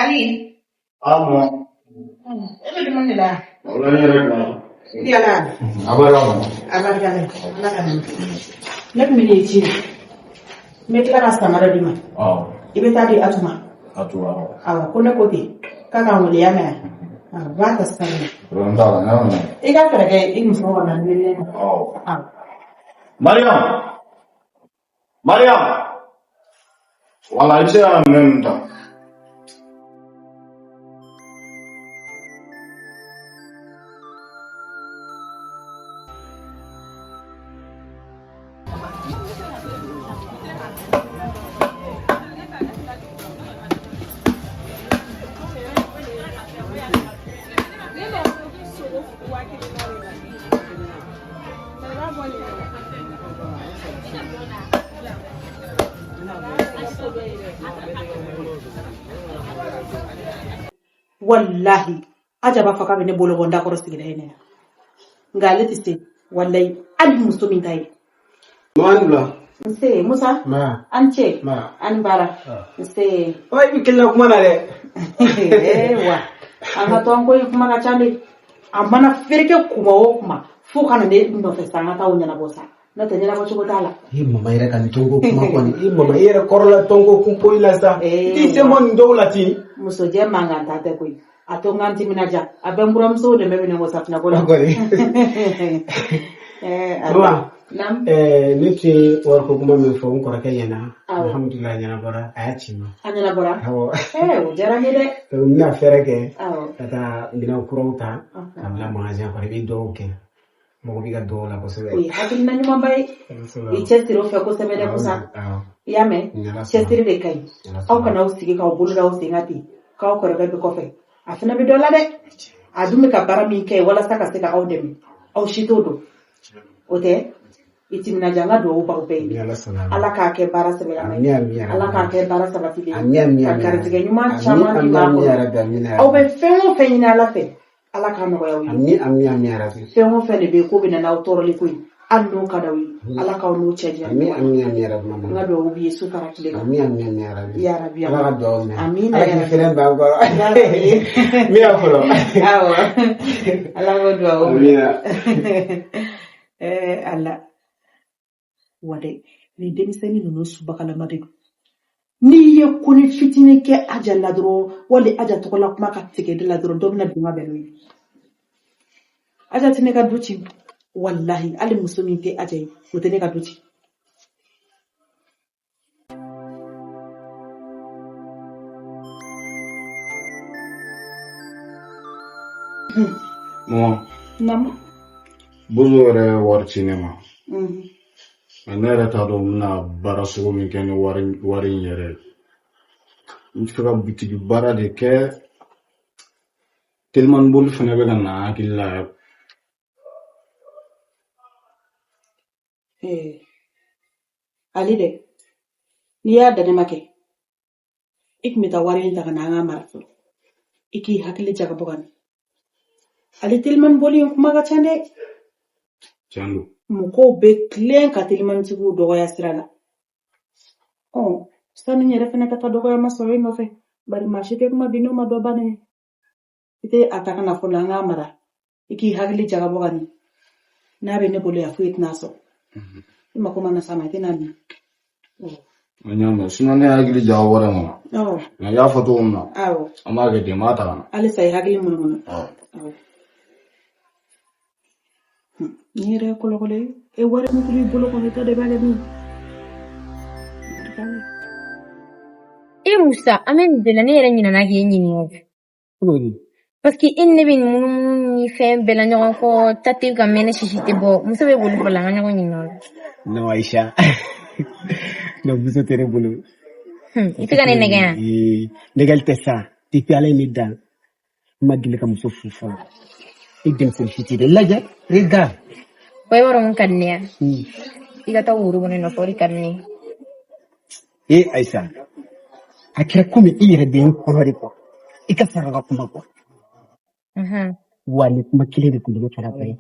Ali. Amo. Ebe di mani la. Ola yere ka. Idi ala. Abara. Abara. Ala kan. Nek mi ni ci. Me kila ka samara di ma. Ibe ta di atuma. Atuma. Awa ko ne ko ti. Ka ka wuli ya me. Ba ta sani. Ronda na. Iga fere ke igum so wana ni. Mariam. Wala ise amenta. Wallahi ajaba faka bene bolo gonda ko rosti gidene ngale tiste wallahi al musumin tay Manula nse Musa ma anche ma an bara nse oi bikilla kuma na de ewa anga to anko kuma ka chande amana ferke kuma o kuma fu kana ne ndo festanga ta unya na bosa na tanya ko chugo tala mama ira kan tongo kuma ko ni mama ira korola tongo kumpo ila sa ti se mon dowlati muso je manga tate ko atonga nti minaja abembura mso de mebe ne ngosa tuna ko Mama nam niti war ko kuma me fo ko raka yana alhamdulillah yana bara ayachi ma anyana bara o jara ni de na fere ke aw tata ngina kurota amla magasin ko bi do ke mo bi ga do la ko se oui hakil nañu ma bay i chestiro fe ko sebe de musa yame chestiri de kay aw kana usigi ka bulu da usingati ka ko rebe ko fe afina bi dola de adumi ka bara mi kay wala saka seka aw dem aw shitodo ote itimna janga do ba be ala ka ke bara sebe ya ala ka ke bara sebe ti ka kartige nyuma chama di ba ko aw be fengo fenyina ala fe ala ka no yawi amni arabi fengo fe ne be ko bina na autoroli kuy anno kadawi ala ka no cheje amni arabi mama ngado ubi su karakile amni arabi ya rabbi ala do amin ala ki fere ba ko ya rabbi mi afolo awa ala go do amina ala wade ni demiseni no subakala made ni ye kuni fitini ke aja ladro wali aja to kala kuma ka tike de ladro do na duma belwi aja tine ka duci wallahi ali muslimi ke aja ko tine ka duci Mo. nam Buzo re war cinema. Nere ta do na bara sugo min ken wari yere. Mfika bitigi bara de ke telman bol fene be na akilla ali de ni ya da ne make ikmita wari daga na nga marfu iki hakili jaga bogan ali tilman boli kuma ga chande chandu muko be klen ka tilman tigu dogo ya sirala sani nyere fene kata dogo ya masore no fe bari mashite kuma bino ma do bane ite ataka na fula nga mara iki hakili jaga bogan na be ne boli ya fuit naso ima kuma na sama ite nani anyama sunane agili jawara mo na ya foto umna amage de mata ali sai hagli mun nyere ko lokole e wara mu kuli bolo ko to de bale ni Musa amen de la nera nyina na ge nyini parce que inne bin mun fe bela nyon ko tati ga mena shishite bo musa be bolu bala ngana ko nyino no Aisha no buso tere bulu ifiga ne nega legal tessa ti piale ni dal magile kam so fufu idem so shiti de laja rega boy woro mun kanne iga ta wuru mun no fori kanne Aisha akira kumi ire de ko ko ikasara ga kuma ko wali kuma kile de kulo kala bai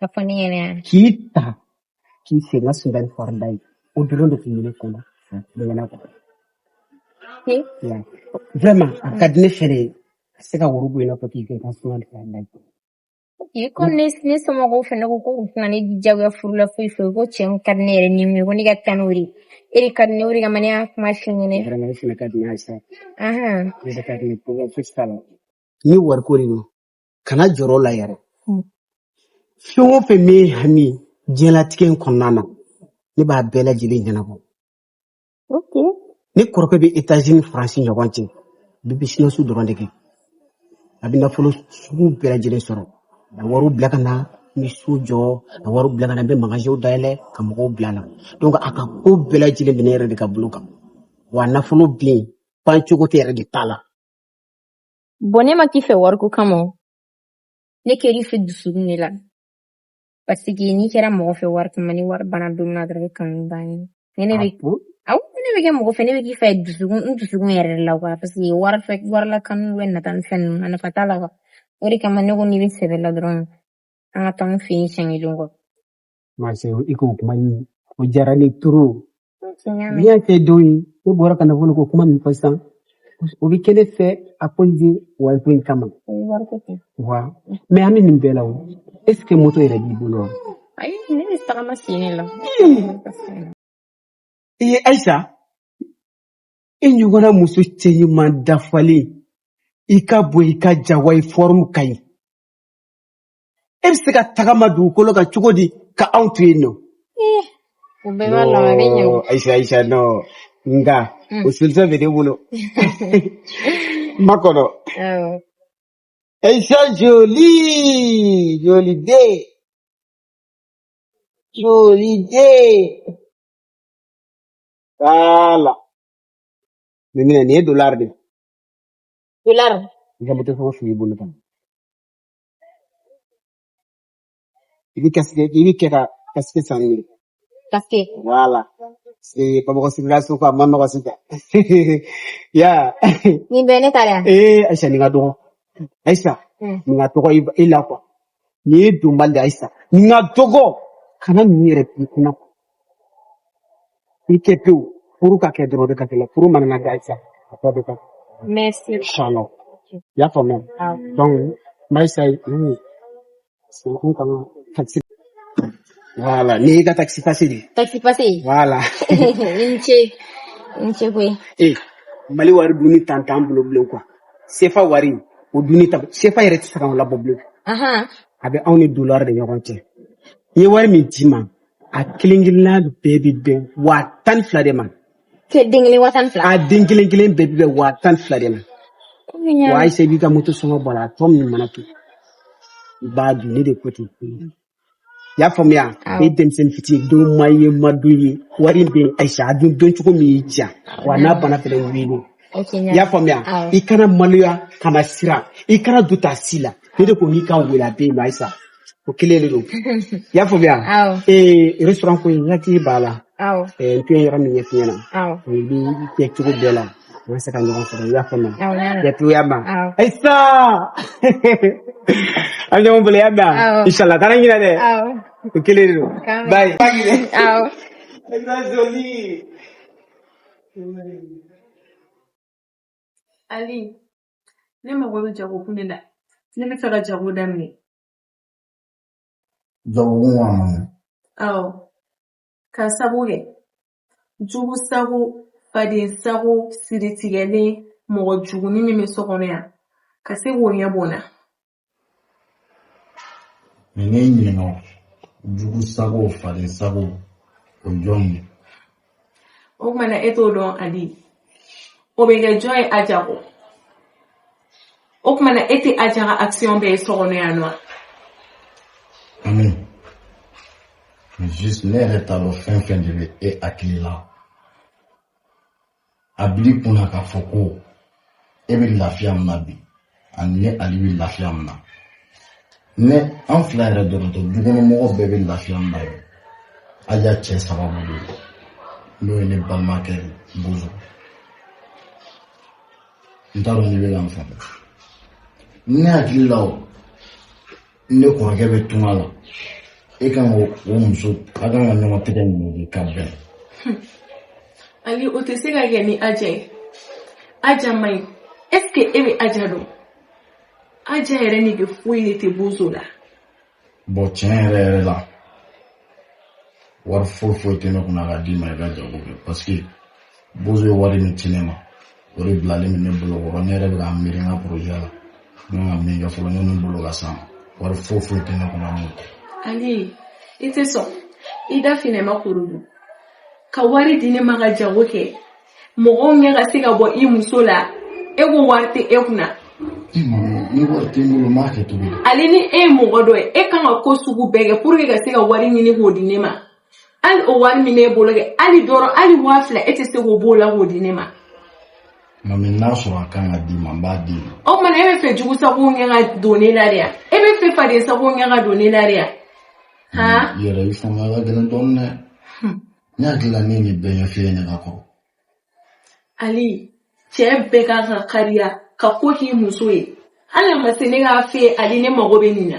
kafani ne kita ki se na sudan fordai o duro de kulo ko na de na ko Yeah. Vraiment, a ka di ne fɛnɛ ka se ka woro bɔ yen nɔ k'i kɛ ka suma de k'a lajɛ. Ko ne somɔgɔw fɛnɛ ko u tɛna ne diyagoya furu la foyi foyi ko cɛ ka di ne yɛrɛ ni min ko ne ka taa n'o de e de ka di ne o de kama ne y'a kuma f'i ɲɛna. Vraiment e fɛnɛ ka di ne Ayisa. Ne de ka di ne problème fosi t'a la. Ni wariko de don kana jɔrɔ la yɛrɛ. Fɛn o fɛn min ye hami diɲɛlatigɛ in kɔnɔna na ne b'a bɛɛ lajɛlen ɲɛnabɔ. Ni kɔrɔkɛ bɛ États-Unis Faransi ɲɔgɔn cɛ bɛ business dɔrɔn de kɛ a bɛ nafolo sugu bɛɛ lajɛlen sɔrɔ a wariw bila ka na ni so jɔ a wariw bila ka na n bɛ magasinw dayɛlɛ ka mɔgɔw bila la donc a ka ko bɛɛ lajɛlen bɛ ne yɛrɛ de ka bolo kan wa nafolo bɛ yen bancogo tɛ yɛrɛ de t'a la. Bon ne ma k'i fɛ wariko kama ne kɛr'i fɛ dusukun de la parce que n'i kɛra mɔgɔ fɛ wari kama ni wari banna don min na dɔrɔn i kanu bannen ne bɛ kɛ mɔgɔ fɛ ne bɛ k'i fɛ dusukun yɛrɛ de la quoi parce que wari la kanu bɛ nata ni fɛn ninnu a nafa t'a la quoi o de kama ne ko n'i bɛ sɛbɛ la dɔrɔn an ka taa n fɛ yen siɲɛ kelen quoi. Marse i ko kuma ɲi o diyara ne trop n'i y'a kɛ don ye ne bɔra ka nafolo ko kuma min fɔ sisan o bɛ kɛ ne fɛ à cause de wariko in kama. Wa mais an bɛ nin bɛɛ la o est ce que moto yɛrɛ b'i bolo wa. Ayi ne bɛ tagama sen la. Ayisa e ɲɔgɔnna muso cɛɲuman dafalen i ka bɔ i ka jawa i forme ka ɲi e bɛ se ka tagama dugukolo kan cogo di ka anw to yen nɔ. O bɛɛ b'a la a bɛ ɲɛ. Ayisa non nka o solution bɛ ne bolo ma kɔnɔ. Ayisa joli de voilà nin ye dollar de. Dollar. I ka moto sɔngɔ fili i bolo tan. I bɛ kɛ ka casque san nin. Casque. Voilà. C'est pas beaucoup circulation quoi, man nɔgɔ sisan. Ya. Nin bɛɛ ne ta de ya. Ayisa nin ka dɔgɔ. Ayisa nin ka dɔgɔ i la quoi. Nin ye donbali de Ayisa. Nin ka dɔgɔ kana nin yɛrɛ i kunna. I kɛ pewu furu ka kɛ dɔrɔn de ka kɛ la furu mana na kɛ Ayisa a tɔ bɛ kɛ. Merci. Inchallah. I y'a faamuya. Donc Ayisa taxi. Voilà, n'i ka taxi passé de. Taxi passé. Voilà. N cɛ koyi. Mali wari dunni tan t'an bolo bilen quoi. CFA wari o dunni ta CFA yɛrɛ tɛ se k'anw labɔ bilen. A bɛ anw ni dollar de ɲɔgɔn cɛ. I ye wari min d'i ma a kelen kelenna bɛɛ bɛ bɛn 12,000 de ma. Den kelen 12,000. A den kelen kelen bɛɛ bɛ bɛn 12,000 de ma. Wa Ayisa i b'i ka moto sɔngɔ bɔ a la a tɔ min mana to i b'a dun ne de ko ten. I y'a faamuya e denmisɛnnin fitinin don ma ye ma don ye wari bɛ Ayisa a dun don cogo min y'i diya wa n'a bana fɛnɛ wele. I y'a faamuya i kana maloya kana siran i kana don ta si la ne de ko n'i ka wele a bɛ yen nɔ Ayisa o kelen de don. I y'a faamuya restaurant ko in hakili b'a la n tun ye yɔrɔ min ɲɛf'i ɲɛna o b'i kɛ cogo bɛɛ la an ka se ka ɲɔgɔn sɔrɔ i y'a faamuya yatuya ma Ayisa an ɲɔgɔn bolo i y'a mɛn inshallah kana ɲinɛ dɛ o kelen de don bye. Ayisa joli. Ali ne mago bɛ jago kun de la ne bɛ fɛ ka jago daminɛ. Jago kun wa man. Awɔ ka sabu kɛ jugu sago faden sago siritigɛlen mɔgɔ juguni min bɛ so kɔnɔ yan ka se k'o ɲɛbɔ n na. Ne ɲinɛna jugu sago faden sago o jɔn ye. O kumana e t'o dɔn Ali o bɛ kɛ jɔn ye Aja kɔ o kumana e tɛ Aja ka action bɛɛ ye so kɔnɔ yan nɔ. Ami juste ne yɛrɛ t'a dɔn fɛn fɛn de bɛ e hakili la a b'i kunna k'a fɔ ko e bɛ lafiya min na bi ani ne Ali bɛ lafiya min na ne an fila yɛrɛ dɔrɔn tɛ dukɔnɔmɔgɔw bɛɛ bɛ lafiya min na ye Aja cɛ sababu de ye n'o ye ne balimakɛ Bozo n t'a dɔn n'i bɛ ka n faamu ne hakili la o ne kɔrɔkɛ bɛ tunga la e kan o muso a kan ka ɲɔgɔn tɛgɛ minɛ de ka bɛn. Ali o tɛ se ka kɛ ni Aja ye Aja mai. Est-ce que ebe aja do? Aja yɛrɛ ni bɛ foyi de tɛ bozo la. Bon tiɲɛ yɛrɛ la wari foyi tɛ ne kunna ka d'i ma i ka jago kɛ parce que bozo ye wari min ci ne ma o de bilalen bɛ ne bolo kɔrɔ ne yɛrɛ bɛ ka miiri n ka projet la ne ka min kɛ fɔlɔ ne bolo ka san wari foyi tɛ ne kunna mun tɛ. Ali i tɛ sɔn i da finɛ ma kuru dun ka wari di ne ma ka jago kɛ mɔgɔw ɲɛ ka se ka bɔ I muso la e ko wari tɛ e kunna. Ni wari tɛ n bolo n b'a kɛ cogo di. Ali ni e ye mɔgɔ dɔ ye e kan ka ko sugu bɛɛ kɛ pour que ka se ka wari ɲini k'o di ne ma hali o wari min e bolo kɛ hali dɔrɔn hali 2000 e tɛ se k'o b'o la k'o di ne ma. Mami n'a sɔrɔ a kan ka di ma n b'a di. O kumana e bɛ fɛ jugu sago ɲɛ ka don ne la de ya e bɛ fɛ faden sago ɲɛ ka don ne la de ya. Yɛrɛ i fanga ka gɛlɛn dɔɔnin dɛ. Ne hakili la ne ni bɛɛ ɲɛfɛ ne ka kɔrɔ. Ali cɛ bɛɛ kan ka kariya ka ko k'i muso ye hali ma se ne k'a fɛ Ali ne mago bɛ nin na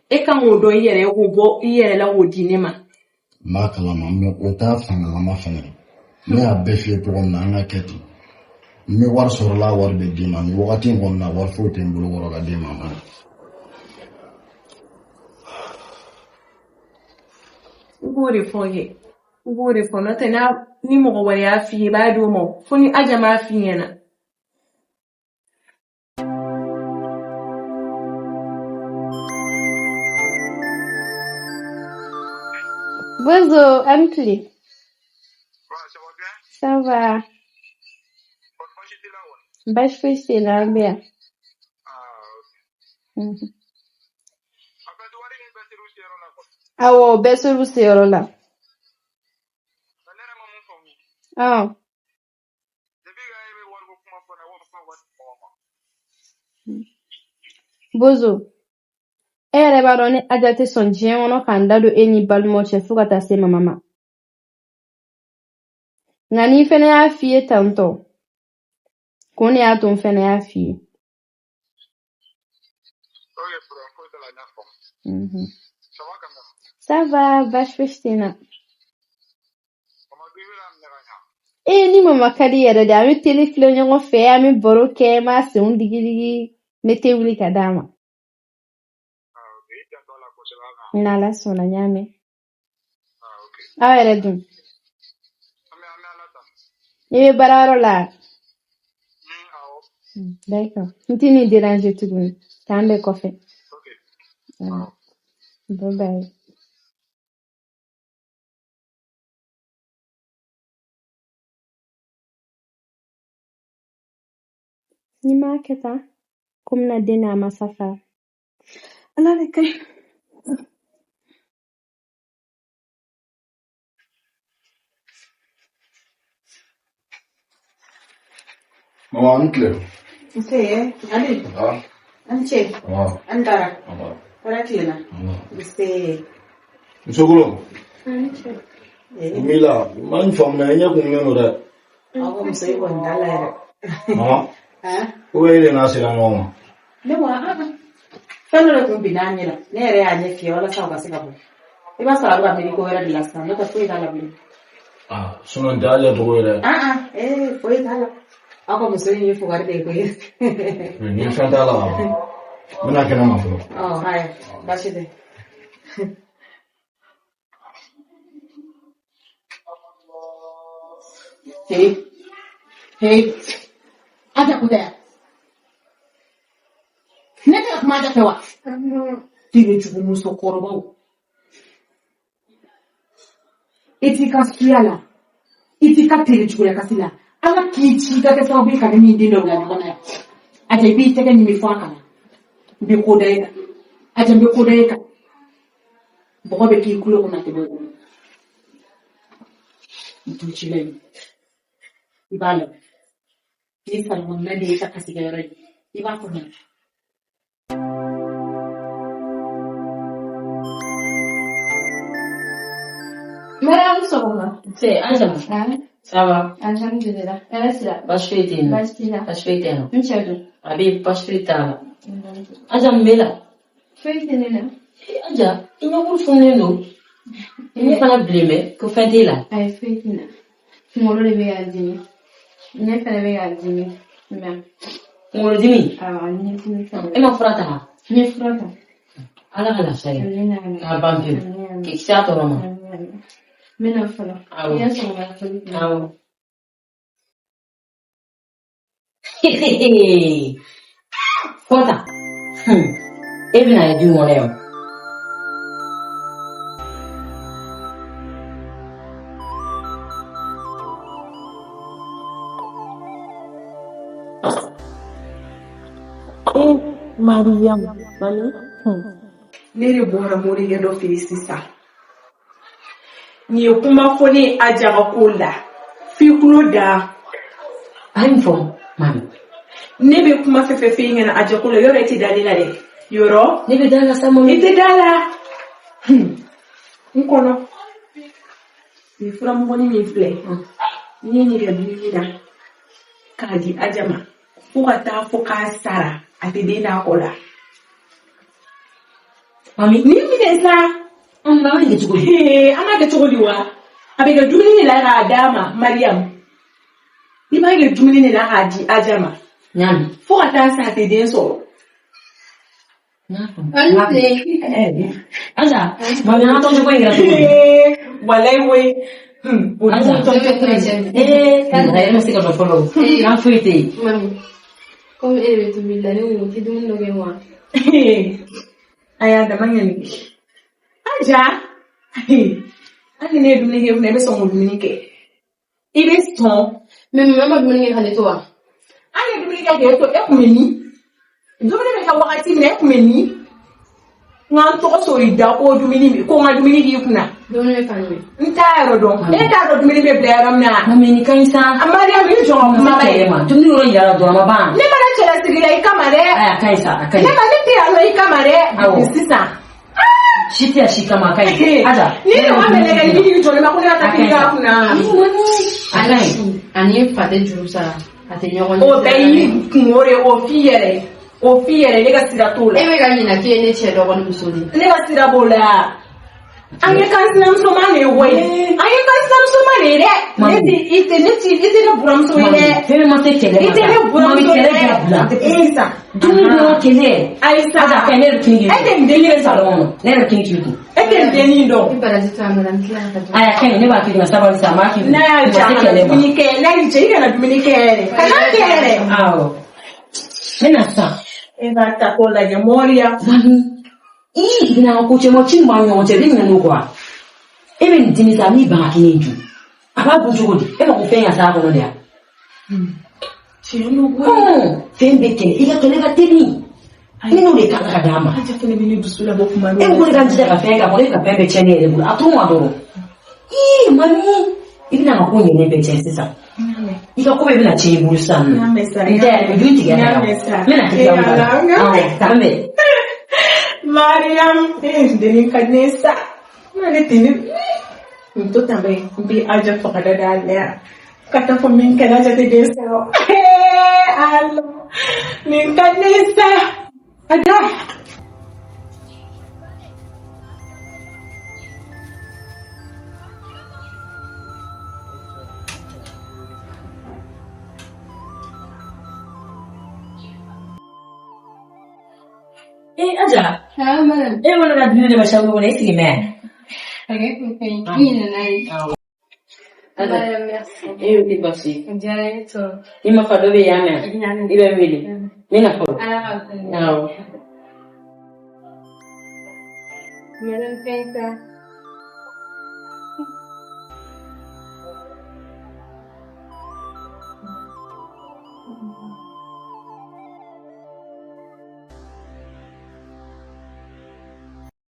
e kan k'o dɔn I yɛrɛ k'o bɔ I yɛrɛ la k'o di ne ma. N b'a kalama mais o t'a fangalama fɛnɛ ne y'a bɛɛ f'i ye cogo min na an ka kɛ ten n bɛ wari sɔrɔla wari bɛ d'i ma nin wagati in kɔnɔna wari foyi tɛ n bolo kɔrɔ ka d'i ma man. I b'o de fɔ ye I b'o de fɔ n'o tɛ ni mɔgɔ wɛrɛ y'a f'i ye i b'a d'o ma fo ni Aja m'a f'i ɲɛna. Bonjour, Ampli. Ça va? Bash c'est là, bien. Awo, beso c'est là. Ah. Bonjour. Yɛrɛ b'a dɔn ni Aja tɛ sɔn diɲɛ kɔnɔ k'an da don e ni balimaw cɛ fo ka taa se mama ma. Nka n'i fɛnɛ y'a f'i ye tantɔ ko ne y'a to n fɛnɛ y'a f'i ye. Ça va, vache festina. Ni mama ka di yɛrɛ de an bɛ tele filɛ ɲɔgɔn fɛ an bɛ baro kɛ n b'a senw digidigi n bɛ te wuli ka d'a ma. N'Ala sɔnna n y'a mɛn. Aw yɛrɛ dun? I bɛ baarayɔrɔ la? D'accord. N t'i ni déranger tuguni k'an bɛɛ kɔfɛ. Bye bye. Ni m'a kɛ tan ko n bɛna den n'a masa fara. Ala de ka ɲi. Mama an tile. Nse Ali. An ce. An dara. Fara tilena. Nse. Musokolo. Mila man faamuya n ɲɛ kununnen don dɛ. Aw muso i kɔni t'a la yɛrɛ. Ko e de n'a sera ɲɔgɔn ma. Ne wa fɛn dɔ de tun binna an ɲɛ la ne yɛrɛ y'a ɲɛ fiyɛ walasa u ka se ka bɔ i b'a sɔrɔ a bɛ ka miiri ko wɛrɛ de la sisan n'o tɛ foyi t'a la bilen. Sinon n tɛ Aja tɔgɔ yɛrɛ. Foyi t'a la aw ka muso in ye fugari de ye koyi. Ni fɛn t'a la wa n bɛna kɛnɛ ma fɔlɔ. Haya baasi tɛ. Hey Aja kuda ya ne tɛ kuma Aja fɛ wa. Tile jugu musokɔrɔbaw i t'i ka suya la i t'i ka tele juguya kasi la Ala k'i ci ka kɛ sababu ye ka ne ni den dɔ bila ɲɔgɔn na yan. Aja i b'i tɛgɛ ɲimi fɔ a kana n bɛ ko da e kan Aja n bɛ ko da e kan bɔgɔ bɛ k'i kulo kɔnɔ a tɛ bɔ i bolo n t'u ci la yen i b'a lamɛn ni salimamina de ye i ka kasigɛyɔrɔ ye i b'a fɔ ɲɛna. Madame Sogoma. C'est Aja. Ça va? Alhamdulillah. Alhamdulillah. Bashfeitena. Nchadu. Abi bashfeitana. Aja mbela. Feitenena. Aja, inyakuru funendo. Ini fana bleme ko fente la. Ay feitena. Molo le be adini. Ne fana be adini. Dimi. Ema furata. Furata. Ala ala sai. Abampi. Kiksa to roma. Mina fala. Yes, Awo. Fota. Even I do one else. Mariam, mami. Ne bɔra morikɛ dɔ fɛ yen sisan. Nin ye kuma fɔ ne a jagako la. F'i kulo da. I'm from mami. Ne bɛ kuma fɛ fɛ fɛ ɲɛna a jagako la yɔrɔ i tɛ dalen la dɛ. Yɔrɔ. Ne bɛ da la sa mami. I tɛ da la. N kɔnɔ. Nin furamɔgɔnin min filɛ. N ye nin kɛ dumuni na. K'a di Aja ma. Fo ka taa fɔ k'a sara. A tɛ den n'a kɔ la. Mami, ni minɛ sa. An b'a kɛ cogo di? An b'a kɛ cogo di wa? A bɛ kɛ dumuni de la k'a d'a ma, Mariam. I b'a kɛ dumuni de la k'a di Aja ma. Ɲaami. Fo ka taa sa a tɛ den sɔrɔ. Aja, mami an ka tɔn cogo in kɛra cogo di? Walayi woyi. Aja, yɛrɛ ma se ka dɔ fɔlɔ. An foyi tɛ yen. Mami, comme e bɛ tobi la, ne ko k'i dumuni dɔ kɛ wa? A y'a dama ɲɛni. Aja, hali ne ye dumuni kɛ fana, i bɛ sɔn k'o dumuni kɛ. I bɛ sɔn. Mais maman ma dumuni kɛ k'ale to wa? An ye dumuni kɛ k'e to, e kun bɛ min? Dumuni bɛ kɛ wagati min na, e kun bɛ min? N k'an tɔgɔ sɔrɔ i da ko dumuni min, ko n ka dumuni k'i kunna. Dumuni bɛ fan jumɛn? N t'a yɔrɔ dɔn. E t'a dɔn dumuni bɛ bila yɔrɔ min na. Mami ni ka ɲi sa. Mariam, i jɔ ka kuma ba ye. Dumuni yɔrɔ yira dɔrɔn ma ban. Ne mana cɛlasigi la i kama dɛ. A ka ɲi sa, a ka ɲi. Ne tɛ yan nɔ i kama dɛ. Sisan. Si tɛ si kama a ka ɲi. Aja. Ni ne ma mɛlɛ kɛ ni b'i jɔ ne ma ko ne ka taa kiri k'a kunna. A ka ɲi. Ani fa tɛ juru sara, a tɛ ɲɔgɔn o bɛɛ y'i kungo de o f'i yɛrɛ. O f'i yɛrɛ ne ka sira t'o la. E bɛ ka ɲina k'i ye ne cɛ dɔgɔnimuso de. Ne ka sira b'o la. An ye kansinamusoman de ye koyi. An ye kansinamusoman de ye dɛ. I tɛ ne buramuso ye dɛ. Fɛn ma se kɛlɛ ma. I tɛ ne buramuso ye dɛ. Sisan. Dumuni dɔrɔn kɛlɛ. Ayi sa. Aja fɛn ne yɛrɛ kini k'i kun. E tɛ nin dennin ye sa. Ne yɛrɛ kini k'i kun. E tɛ nin dennin dɔn. I baraji to a mɛna n tila ka Aya ka ɲi ne b'a k'i kun sabali sa a m'a k'i kun. N'a y'a ja a kana dumuni kɛ. N'a y'i ja i kana dumuni kɛ yɛrɛ. Kana kɛ yɛrɛ. Awɔ. Ne na sisan. E b'a ta k'o lajɛ Moriya. I bɛna ko cɛman ci min b'an ɲɔgɔn cɛ i bɛ ɲinɛ n'o kɔ wa? E bɛ nin dimi sa n'i ban ka kini ju. A b'a dun cogo di? E ma ko fɛn ka s'a kɔnɔ de wa? Tiɲɛ don koyi. Fɛn bɛ kɛlɛ i ka kɛlɛ ka teli. Ni n'o de kan ka d'a ma. Aja fana bɛ ne dusu labɔ kuma dɔ. E ko ne ka n jija ka fɛn k'a kɔnɔ e ka fɛn bɛɛ cɛn ne yɛrɛ bolo a to ma dɔrɔn. Mami i bɛna ka ko ɲinɛ bɛɛ cɛn sisan. I ka ko bɛɛ bɛna cɛn i bolo sisan. N tɛ yɛrɛ joli tigɛ la. N bɛna tigɛ la. Kan bɛ. Mariam, dennin ka di ne sa. Ne tɛ ne. N to tan bɛ n bɛ Aja faga da ale ya. Ka taa fɔ min kɛra Aja tɛ den sɔrɔ. Alo, nin ka di ne sa. Aja. Aja. Madame. E mana na dumuni de ma shawo wala sigi mɛ. Ok, kumpeni. Ni nana ye. Madame, merci. E y'o tɛ basi. Diyara n ye tɔ. I ma fa dɔ bɛ yan mɛ. I bɛ n wele. Ne na fɔlɔ. Ala ka fɛn. Awɔ. Madame Fɛnta.